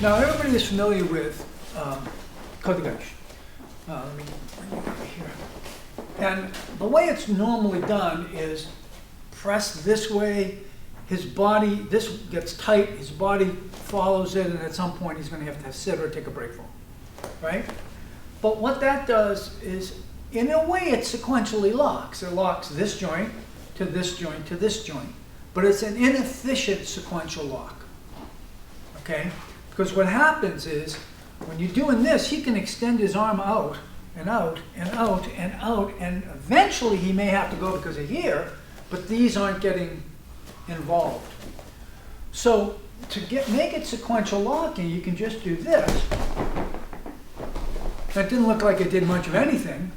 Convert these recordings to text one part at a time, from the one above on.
Now, everybody is familiar with kotegaeshi. Let me bring it over here. And the way it's normally done is press this way, his body, this gets tight, his body follows it, and at some point he's going to have to sit or take a break for him, right? But what that does is, in a way, it sequentially locks. It locks this joint to this joint to this joint. But it's an inefficient sequential lock, okay? Because what happens is, when you're doing this, he can extend his arm out and out and out and out, and eventually he may have to go because of here, but these aren't getting involved. So to make it sequential locking, you can just do this. That didn't look like it did much of anything,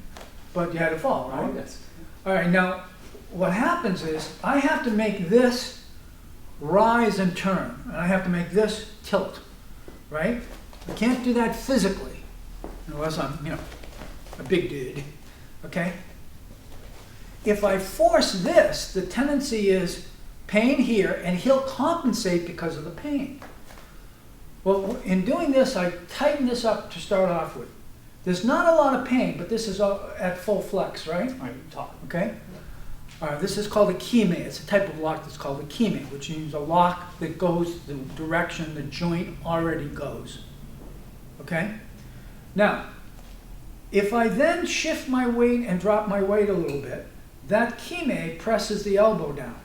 but you had it fall, right? Oh, yes. All right, now what happens is I have to make this rise and turn, and I have to make this tilt, right? I can't do that physically, unless I'm, a big dude, okay? If I force this, the tendency is pain here, and he'll compensate because of the pain. Well, in doing this, I tighten this up to start off with. There's not a lot of pain, but this is at full flex, right? Okay? All right, this is called a kime. It's a type of lock that's called a kime, which means a lock that goes the direction the joint already goes. Okay? Now, if I then shift my weight and drop my weight a little bit, that kime presses the elbow down,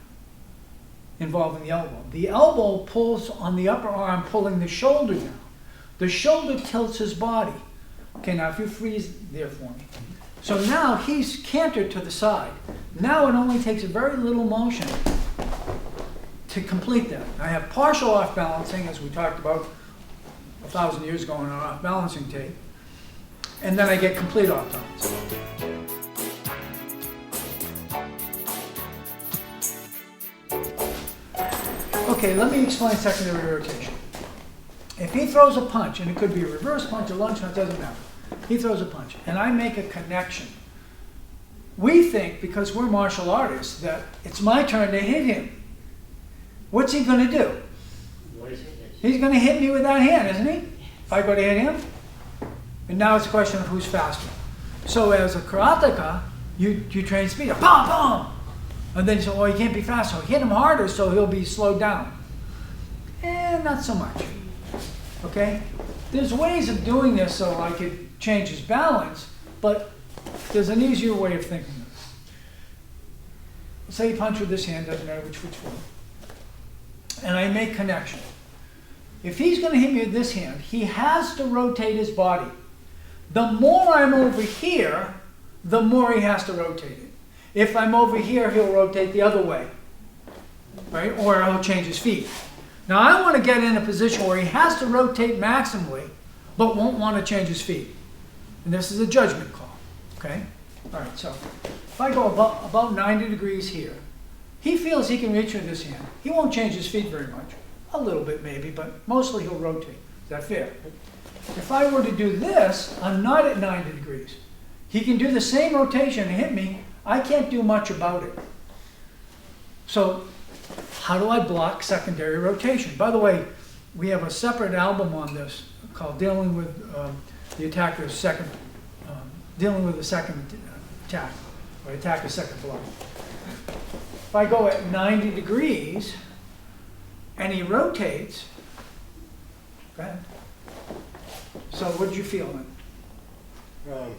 involving the elbow. The elbow pulls on the upper arm, pulling the shoulder down. The shoulder tilts his body. Okay, now if you freeze there for me. So now he's cantered to the side. Now it only takes a very little motion to complete that. I have partial off-balancing, as we talked about 1,000 years ago on our off-balancing tape. And then I get complete off-balance. Okay, let me explain secondary rotation. If he throws a punch, and it could be a reverse punch, a lunge punch, it doesn't matter. He throws a punch, and I make a connection. We think, because we're martial artists, that it's my turn to hit him. What's he going to do? He's going to hit me with that hand, isn't he? If I go to hit him? And now it's a question of who's faster. So as a karateka, you train speed. Bam, bam! And then you say, well, he can't be fast, so hit him harder so he'll be slowed down. Not so much. Okay? There's ways of doing this so I could change his balance, but there's an easier way of thinking of it. Say you punch with this hand, doesn't matter which one. And I make connection. If he's going to hit me with this hand, he has to rotate his body. The more I'm over here, the more he has to rotate it. If I'm over here, he'll rotate the other way, right? Or he'll change his feet. Now I want to get in a position where he has to rotate maximally, but won't want to change his feet. And this is a judgment call, okay? All right, so if I go about 90 degrees here, he feels he can reach with this hand. He won't change his feet very much. A little bit maybe, but mostly he'll rotate. Is that fair? If I were to do this, I'm not at 90 degrees. He can do the same rotation and hit me. I can't do much about it. So how do I block secondary rotation? By the way, we have a separate album on this called Dealing with the Attacker's Second, Dealing with the Second Attack, or Attacker's Second Blow. If I go at 90 degrees and he rotates, go ahead. So what did you feel then?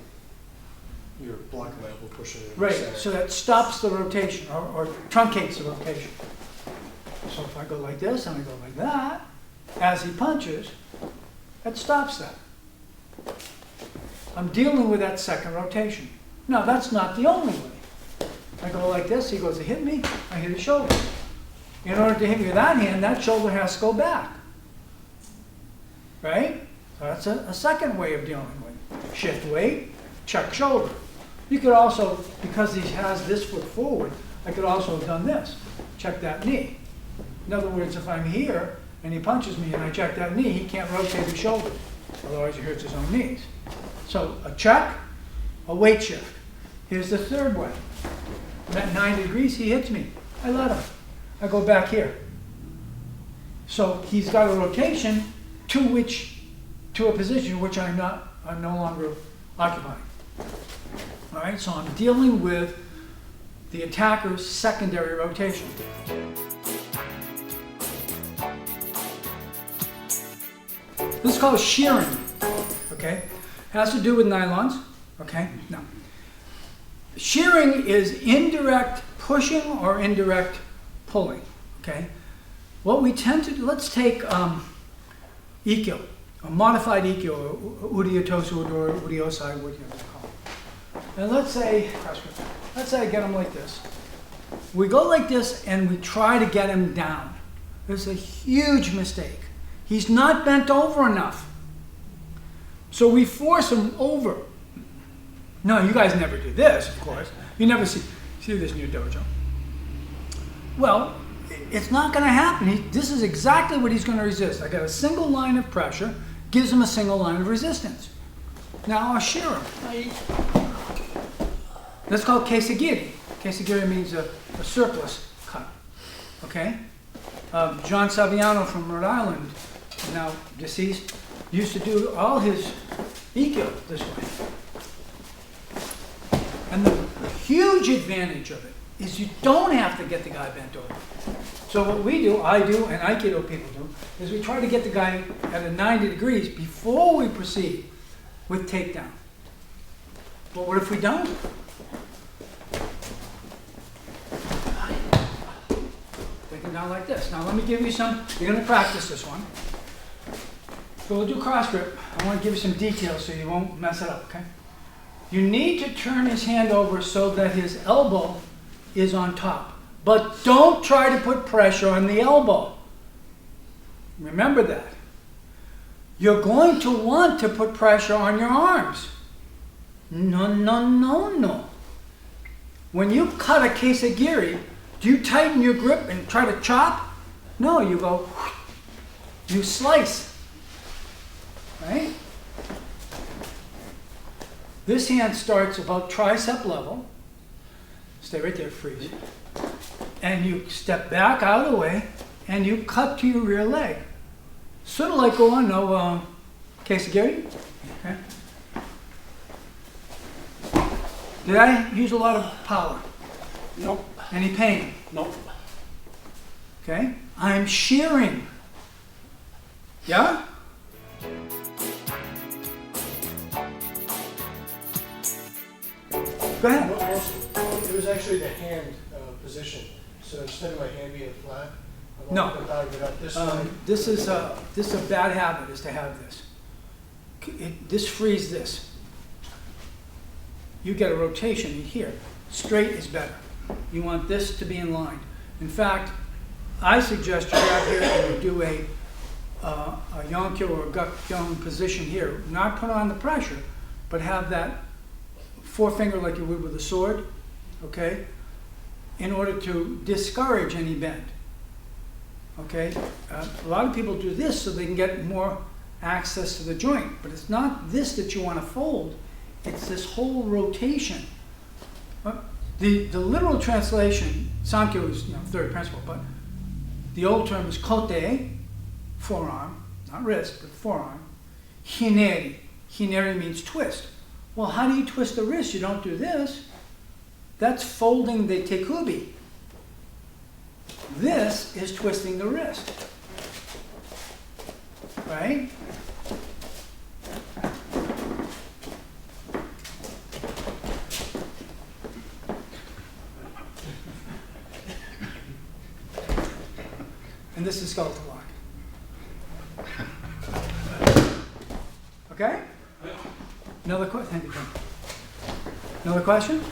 You're blocking my elbow, pushing it. Right, so that stops the rotation, or truncates the rotation. So if I go like this and I go like that, as he punches, that stops that. I'm dealing with that second rotation. Now that's not the only way. I go like this, he goes to hit me, I hit his shoulder. In order to hit me with that hand, that shoulder has to go back. Right? So that's a second way of dealing with it. Shift weight, check shoulder. You could also, because he has this foot forward, I could also have done this. Check that knee. In other words, if I'm here and he punches me and I check that knee, he can't rotate his shoulder. Otherwise he hurts his own knees. So a check, a weight shift. Here's the third way. At 90 degrees, he hits me. I let him. I go back here. So he's got a rotation, to a position which I'm no longer occupying. All right, so I'm dealing with the attacker's secondary rotation. This is called shearing, okay? Has to do with nylons, okay? Now, shearing is indirect pushing or indirect pulling, okay? What we tend to do, let's take Ikkyo, a modified Ikkyo, or Udiyotosu or Udiyosai, what you call it. And let's say I get him like this. We go like this and we try to get him down. There's a huge mistake. He's not bent over enough. So we force him over. No, you guys never do this, of course. You never see this in your dojo. Well, it's not going to happen. This is exactly what he's going to resist. I got a single line of pressure, gives him a single line of resistance. Now I'll shear him. That's called kesagiri. Kesagiri means a surplus cut. Okay? John Saviano from Rhode Island, now deceased, used to do all his Ikkyo this way. And the huge advantage of it is you don't have to get the guy bent over. So what we do, I do, and Aikido people do, is we try to get the guy at a 90 degrees before we proceed with takedown. But what if we don't? Take him down like this. Now let me give you some, you're going to practice this one. So we'll do cross grip. I want to give you some details so you won't mess it up, okay? You need to turn his hand over so that his elbow is on top. But don't try to put pressure on the elbow. Remember that. You're going to want to put pressure on your arms. No, no, no, no. When you cut a kesagiri, do you tighten your grip and try to chop? No, you go, you slice. Right? This hand starts about tricep level. Stay right there, freeze. And you step back out of the way and you cut to your rear leg. Sort of like going, no, kesagiri. Okay. Did I use a lot of power? Nope. Any pain? Nope. Okay. I'm shearing. Yeah? Go ahead. It was actually the hand position. So instead of my hand being flat, I'm No. going to dive it up this way. This is a bad habit, is to have this. This frees this. You get a rotation in here. Straight is better. You want this to be in line. In fact, I suggest you grab here and you do a yonkyo or guk-kyong position here. Not put on the pressure, but have that forefinger like you would with a sword, okay? In order to discourage any bend. Okay? A lot of people do this so they can get more access to the joint, but it's not this that you want to fold, it's this whole rotation. The literal translation, Sankyo is third principle, but the old term is kote, forearm, not wrist, but forearm. Hineri. Hineri means twist. Well, how do you twist the wrist? You don't do this. That's folding the tekubi. This is twisting the wrist. Right? And this is skeletal lock. Okay? Another question? Another question?